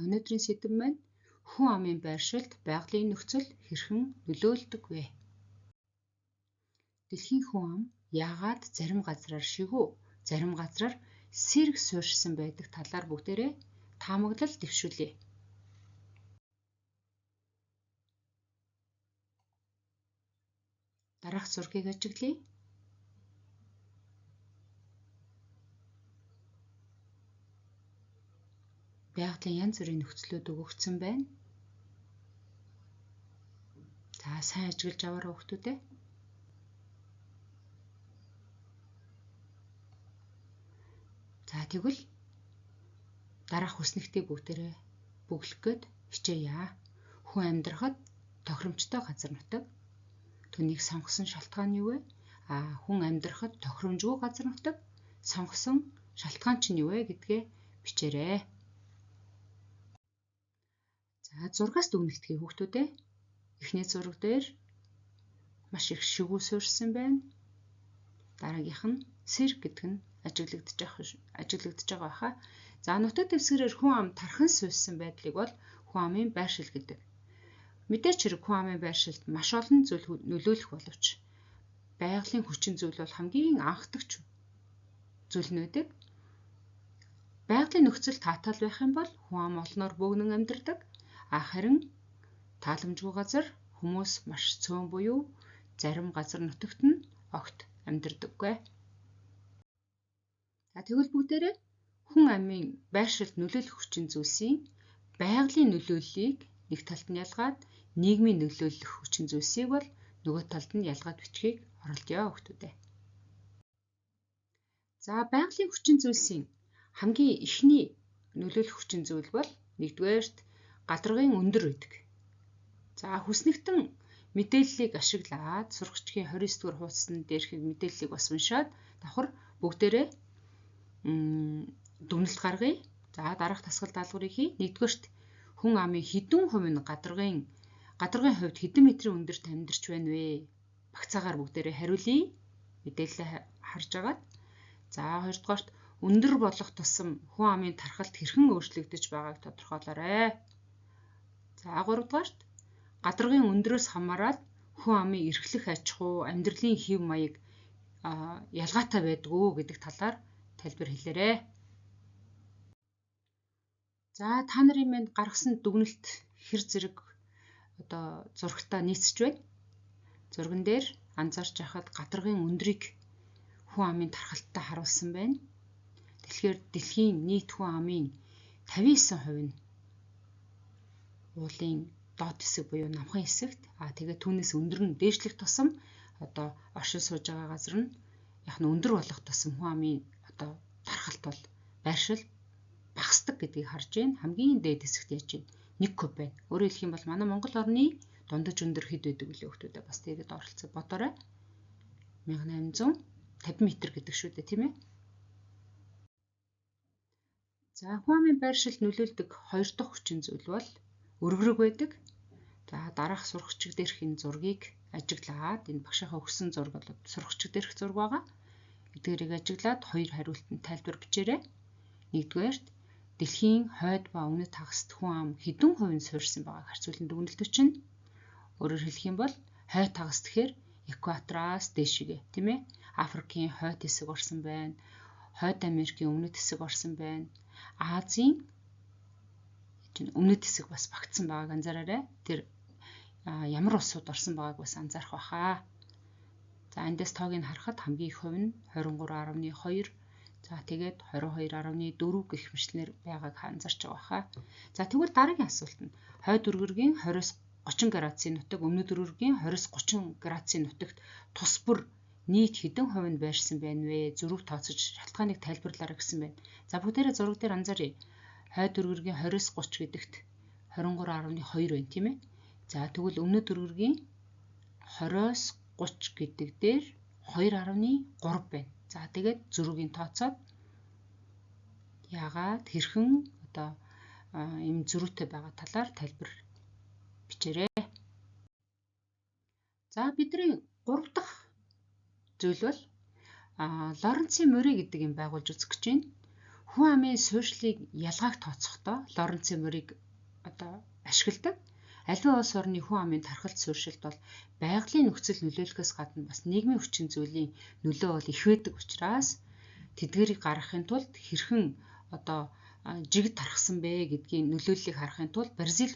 өнөөдрийн сэдэв маань хүн амын байршилд байгалийн нөхцөл хэрхэн нөлөөлдөг вэ? Дэлхийн хүн ам яагаад зарим газраар шигүү, зарим газраар сэрэг суурьшсан байдаг талаар бүгдээрээ таамаглал дэвшүүлье. Дараах зургийг ажиглая. Байгалийн янз бүрийн нөхцлүүд өгөгдсөн байна. За сайн ажиглаж аваарай хүүхдүүдээ. За тэгвэл дараах хүснэгтийг бүгдээрээ бүглэх гээд хичээе. Хүн амьдрахад тохиромжтой газар нутаг. Түүнийг сонгосон шалтгаан юу вэ? Хүн амьдрахад тохиромжгүй газар нутаг сонгосон шалтгаан чинь юу вэ гэдгээ бичээрэй. За зургаас дүгнэлтгий хүүхдүүдээ. Эхний зураг дээр маш их шигүү суурьсан байна. Дараагийнх нь сэрэг гэдэг нь ажиглагдаж байгаа хаа. За нутаг дэвсгэрээр хүн ам тархан суйсан байдлыг бол хүн амын байршил гэдэг. Мэдээж хэрэг хүн амын байршилд маш олон зүйл нөлөөлөх боловч байгалийн хүчин зүйл бол хамгийн анхдагч зүйл нь байдаг. Байгалийн нөхцөл таатал байх юм бол хүн ам олноор бөөгнөн амьдардаг. Харин тааламжгүй газар хүмүүс маш цөөн буюу зарим газар нутагт нь огт амьдардаггүй. Тэгвэл бүгдээрээ хүн амын байршилд нөлөөлөх хүчин зүйлсийн байгалийн нөлөөллийг нэг талд нь ялгаад нийгмийн нөлөөлөх хүчин зүйлсийг бол нөгөө талд нь ялгаад бичгийг оролдъё хүүхдүүдээ. За байгалийн хүчин зүйлсийн хамгийн ихний нөлөөлөх хүчин зүйл бол нэгдүгээрт гадаргын өндөр байдаг. За хүснэгтэн мэдээллийг ашиглаад сурагчдын 29 дугаар хуудасны дээрх мэдээллийг бас уншаад давхар бүгдээрээ дүгнэлт гаргая. За дараах тасгал даалгаврыг хий. Нэгдүгээрт хүн амын хэдэн хувь нь гадаргын хувьд хэдэн метрийн өндөрт амьдарч байна вэ? Багцаагаар бүгдээрээ хариулъя. Мэдээлэлээ харж агаад. За хоёрдугаарт өндөр болох тусам хүн амын тархалт хэрхэн өөрчлөгдөж байгааг тодорхойлоорой. За гуравдугаарт гадаргын өндрөөс хамаараад хүн амын эрхлэх аж ахуй, амьдралын хэв маяг ялгаатай байдаг уу гэдэг талаар тайлбар хэлээрэй. За та нарын мэнд гаргасан дүгнэлт хэр зэрэг зурагтаа нийцэж байна. Зурган дээр анзаарч байхад гадаргын өндрийг хүн амын тархалттай харуулсан байна. Тэгэхээр дэлхийн нийт хүн амын 59% нь уулын доод хэсэг буюу намхан хэсэгт тэгээд түүнээс өндөр нь дээшлэх тусам оршин сууж байгаа газар нь өндөр болох тусам хүн амын тархалт бол байршил багасдаг гэдгийг харж байна. Хамгийн дээд хэсэгт яаж байна? 1 куб байна. Өөрөөр хэлэх юм бол манай Монгол орны дундаж өндөр хэд байдаг вэ хүүхдүүдээ бас тэгээд оролцоо бодоорой. 1850 м гэдэг шүү дээ, тийм ээ. За хүн амын байршилд нөлөөлдөг хоёр дахь хүчин зүйл бол өргөрөг байдаг. За дараах сурагчид дээрх энэ зургийг ажиглаад энэ багшийнхаа өгсөн зураг бол сурагчид дээрх зураг байгаа. Эдгээрийг ажиглаад хоёр хариултанд тайлбар бичээрэй. Нэгдүгээрт дэлхийн хойд ба өмнөд хагаст хүн ам хэдэн хувийн суурьсан байгааг харьцуулан дүгнэлт өчнө. Өөрөөр хэлэх юм бол хойд хагас гэхээр экватороос дээшгээ, тийм ээ. Африкийн хойд хэсэг орсон байна. Хойд Америкийн өмнөд хэсэг орсон байна. Азийн өмнөд хэсэг бас багтсан байгааг анзаараарай. Тэр ямар улсууд орсон байгааг бас анзаарах байхаа. За эндээс тоог нь харахад хамгийн их хувь нь 23.2. За тэгээд 22.4 гэх мэтлэр байгааг анзаарч байгаа хаа. За тэгвэл дараагийн асуулт нь хойд өргөргийн 20-30 градусын нутаг, өмнөд өргөргийн 20-30 градусын нутагт тус бүр нийт хэдэн хувь нь байршсан байна вэ? Зөрүүг тооцож шалтгааныг тайлбарлаарай гэсэн байна. За бүгдээрээ зураг дээр анзааръя. Хойд өргөргийн 20-30 гэдэгт 23.2 байна, тийм ээ. За тэгвэл өмнөд өргөргийн 20-30 гэдэг дээр 2.3 байна. За тэгээд зөрүүгийн тооцоод яагаад хэрхэн ийм зөрүүтэй байгаа талаар тайлбар бичээрэй. За бидний 3 дахь зүйл бол Лоренцийн море гэдэг юм байгуулж үзэх гэж байна. хүн амын суурьшлыг ялгааг тооцохдоо Лоренцийн мөрийг ашигладаг. Аливаа улс орны хүн амын тархалт суурьшилд бол байгалийн нөхцөл нөлөөлөхөөс гадна бас нийгмийн хүчин зүйлийн нөлөө бол их байдаг учраас тэдгээрийг гаргахын тулд хэрхэн жиг тархсан бэ гэдгийн нөлөөллийг харахын тулд Бразил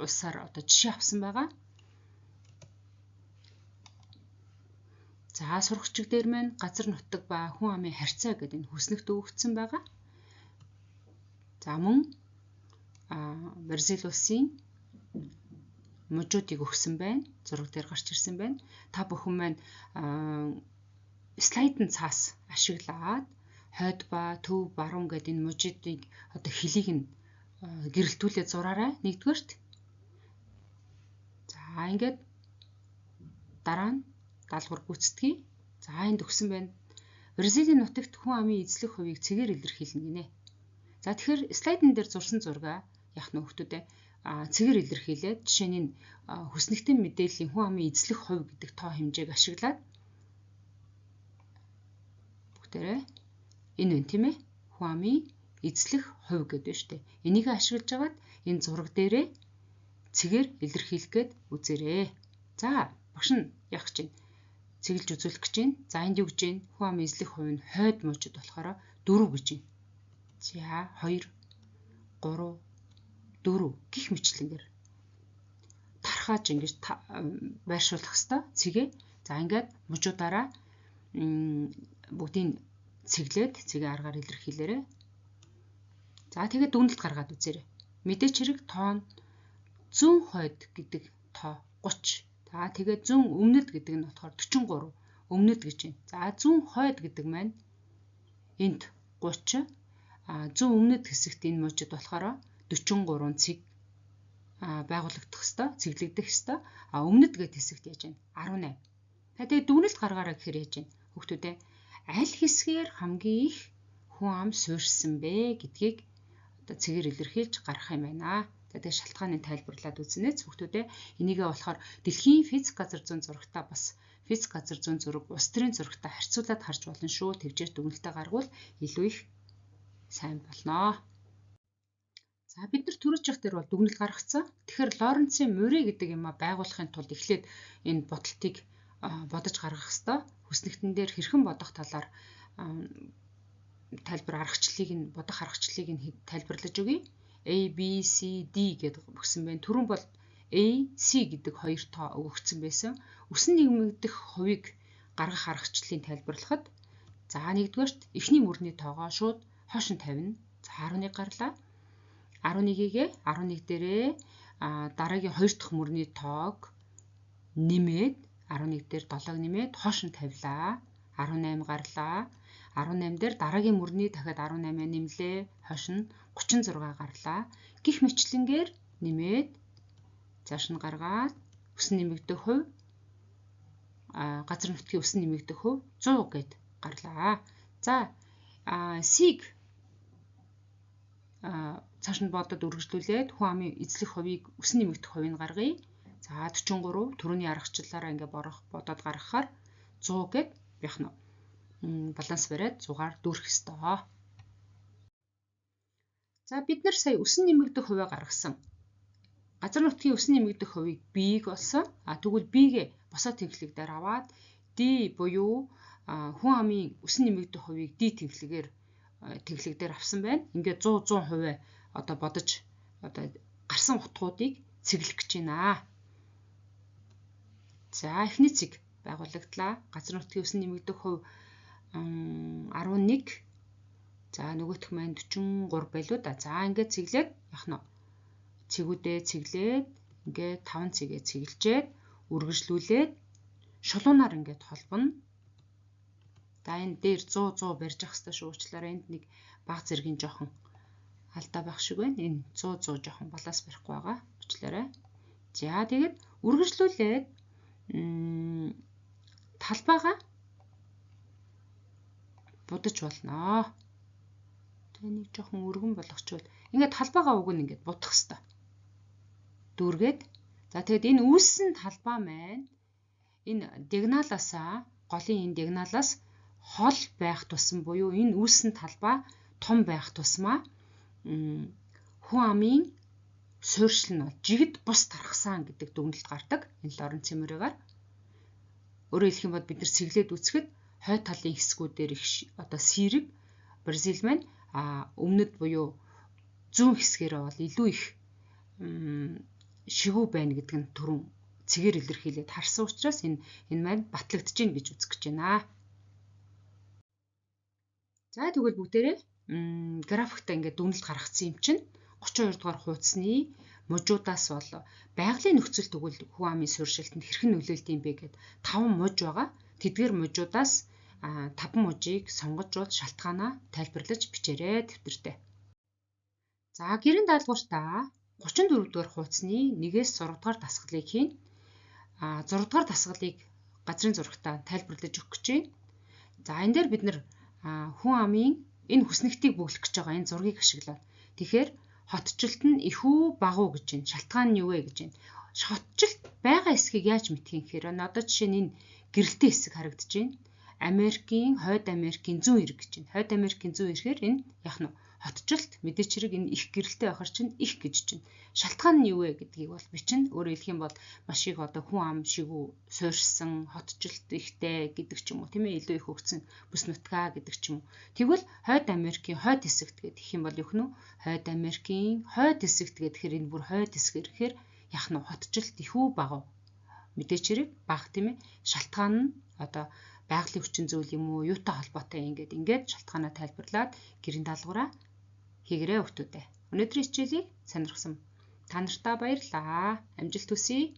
улсаар жишээ авсан байгаа. За сурагчид дээр маань газар нутаг ба хүн амын харьцаа гэдэг энэ хүснэгт өгөгдсөн байгаа. За мөн Бразил улсын мужуудыг өгсөн байна. Зураг дээр гарч ирсэн байна. Та бүхэн маань слайдын цаас ашиглаад хойд ба төв баруун гэдэг энэ мужуудыг хэлийг нь гэрэлтүүлээд зураарай нэгдүгээрт. За ингээд дараа нь даалгавар гүйцэтгэе. За энд өгсөн байна. Бразилийн нутагт хүн амын эзлэх хувийг цэгээр илэрхийлнэ гинэ. За тэгэхээр слайдын дээр зурсан зургаа яах нь хүмүүстээ цэгээр илэрхийлээд жишээ нь хүснэгтэн мэдээллийн хүн амын эзлэх хувь гэдэг тоо хэмжээг ашиглаад бүгдээрээ энэ вэ тийм ээ хүн амын эзлэх хувь гэдэг шүү дээ. Энийг ашиглаж агаад энэ зураг дээрээ цэгээр илэрхийлэх гээд үзээрэй. За багш нь яах гэж байна? Цэглэж үзүүлэх гэж байна. За энд юу гэж байна? Хүн амын эзлэх хувь нь хойд мужид болохоор 4 гэж байна. За 2 3 4 гих мэтлэнгээр тархааж ингэж байршуулах хэвээр цэгээ. За ингээд мужуудаараа бүгдийг цэглээд цэгээ аргаар илэрхийлээрэй. За тэгээд дүгнэлт гаргаад үзээрэй. Мэдээч хэрэг тоон зүүн хойд гэдэг тоо 30. За тэгээд зүүн өмнөд гэдэг нь болохоор 43 өмнөд гэж байна. За зүүн хойд гэдэг маань энд 30 зүүн өмнөд хэсэгт энэ мужид болохоор 43 цэг байгуулагдах хэвээр цэглэгдэх хэвээр өмнөд гэдэг хэсэгт яаж байна 18. Тэгээд дүгнэлт гаргаараа гэхээр яаж байна хүүхдүүдээ аль хэсгээр хамгийн их хүн ам суурьсан бэ гэдгийг цэгээр илэрхийлж гаргах юм байна. Тэгээд шалтгааныг тайлбарлаад үзнэ хүүхдүүдээ энийгээ болохоор дэлхийн физик газар зүйн зурагтаа бас физик газар зүйн зураг улс төрийн зурагтаа харьцуулаад харж болно шүү. Тэгжээр дүгнэлтээ гаргавал илүү их сайн болно. За бид нар түрүүчийнх дээр бол дүгнэлт гаргацсан. Тэгэхээр Лоренцийн мөрий гэдэг юм байгуулахын тулд эхлээд энэ бодолтыг бодож гаргах хэвээр хүснэгтэн дээр хэрхэн бодох талаар тайлбар аргачлалыг нь бодох аргачлалыг нь тайлбарлаж өгье. A, B, C, D гэдэг өгсөн байна. Түрүүн бол A, C гэдэг хоёр тоо өгөгдсөн байсан. Үсэн нэмэгдэх хувийг гаргах аргачлалыг тайлбарлахад за нэгдүгээрт эхний мөрний тоогоо шууд хоош нь тавина. За 11 гарлаа. 11-гээ 11 дээрээ дараагийн 2 дахь мөрний тоог нэмээд 11 дээр 7-г нэмээд хоош нь тавилаа. 18 гарлаа. 18 дээр дараагийн мөрний дахиад 18-аа нэмлээ. Хойш нь 36 гарлаа. Гих мэтлэнгээр нэмээд цааш нь гаргаад өсөн нэмэгдэх хувь газар нутгийн өсөн нэмэгдэх хувь 100 гэд гарлаа. За C-г цааш нь бодод үргэлжлүүлээд хүн амын эзлэх хувийг өсөн нэмэгдэх хувийг гаргая. За 43 түрүүний аргачлалаараа ингээ бодоод гаргахаар 100 гэд яах нь баланс бариад 100-аар дүүрэх ёстой. За бид нар сая өсөн нэмэгдэх хувиа гаргасан. Газар нутгийн өсөн нэмэгдэх хувийг B-г болсон. Тэгвэл B-гээ босоо тэнхлэг дээр аваад D буюу хүн амын өсөн нэмэгдэх хувийг D тэнхлэг дээр авсан байна. Ингээд 100% бодож гарсан утгуудыг цэглэх гэж байна. За эхний цэг байгуулагдлаа. Газар нутгийн өсөн нэмэгдэх хувь 11. За нөгөөх маань 43 байлуу да. За ингээд цэглээд яах нь цэгүүдээ цэглээд ингээд 5 цэгээ цэглжээд үргэлжлүүлээд шулуунаар ингээд холбоно. За энэ дээр 100 барьж ах хэрэгтэй шүү. Уучлаарай энд нэг баг зэргийн жоохон алдаа байх шиг байна. Энэ 100 жоохон баланс барихгүй байгаа. Уучлаарай. За тэгээд үргэлжлүүлээд талбайгаа будаж болно. Тэгээ нэг жоохон өргөн болгочвол ингээд талбайгаа уг нь ингээд будах хэвээр. Дүүргээд. За тэгээд энэ үүссэн талбай маань энэ диагоналаасаа голын энэ диагоналаас хол байх тусам буюу энэ үүссэн талбай том байх тусмаа хүн амын суурьшил нь жигд бус тархсан гэдэг дүгнэлт гардаг энэ Лоренц Эмуригаар. Өөрөөр хэлэх юм бол бид нар сэглээд үзэхэд хойд талын хэсгүүдээр их одоо сэрэг Бразил маань өмнөд буюу зүүн хэсгээрээ бол илүү их шигүү байна гэдэг нь түрүүн цэгээр илэрхийлээд харсан учраас энэ маань батлагдж гин гэж үзэж гэж байна. За тэгвэл бүгдээрээ графикта ингээд дүгнэлт гаргацсан юм чинь 32 дугаар хуудасны мужуудаас бол байгалийн нөхцөл тэгвэл хүн амын суурьшилтанд хэрхэн нөлөөлт юм бэ гэд 5 муж байгаа. Тэдгээр мужуудаас 5 мужийг сонгож бол шалтгаанаа тайлбарлаж бичээрэй дэвтэртээ. За гэрийн даалгавартаа 34 дугаар хуудасны 1-ээс 6 дугаар дасгалыг хийн. 6 дугаар дасгалыг газрын зурагтаа тайлбарлаж өгөх гэж байна. За энэ дээр бид нэр хүн амын энэ хүснэгтийг бөглөх гэж байгаа энэ зургийг ашиглаад. Тэгэхээр хотчлт нь ихүү багуу гэж байна. Шалтгаан нь юу вэ гэж байна. Хотчлт байгаа хэсгийг яаж мэдэх юм гэхээр одоо жишээ нь энэ гэрэлтийн хэсэг харагдаж байна. Хойд Америкийн зүүн эрэг гэж байна. Хойд Америкийн зүүн эрэхээр энэ яг нь хотчлт мэдээч хэрэг энэ их гэрэлтэй байхаар чинь их гэж чинь. Шалтгаан нь юу вэ гэдгийг бол бичнэ. Өөрөөр хэлэх юм бол маш их одоо хүн ам шигүү суурьшсан, хотчлт ихтэй гэдэг ч юм уу, тийм ээ, илүү их өгсөн бүс нутгаа гэдэг ч юм уу. Тэгвэл Хойд Америкийн хойд хэсэгт гэдэг их юм бол юу хнүү? Хойд Америкийн хойд хэсэгт гэхээр энэ бүр хойд хэсэг ирэхээр яг нь хотчлт ихүү багав. Мэдээч хэрэг бага, тийм ээ. Шалтгаан нь одоо байгалийн хүчин зүйл юм уу, юутай холбоотой ингээд шалтгаанаа тайлбарлаад гэрийн даалгавраа хийгээрэй хүүхдүүдээ. Өнөөдрийн хичээлийг сонирхсан та нартаа баярлалаа. Амжилт хүсье.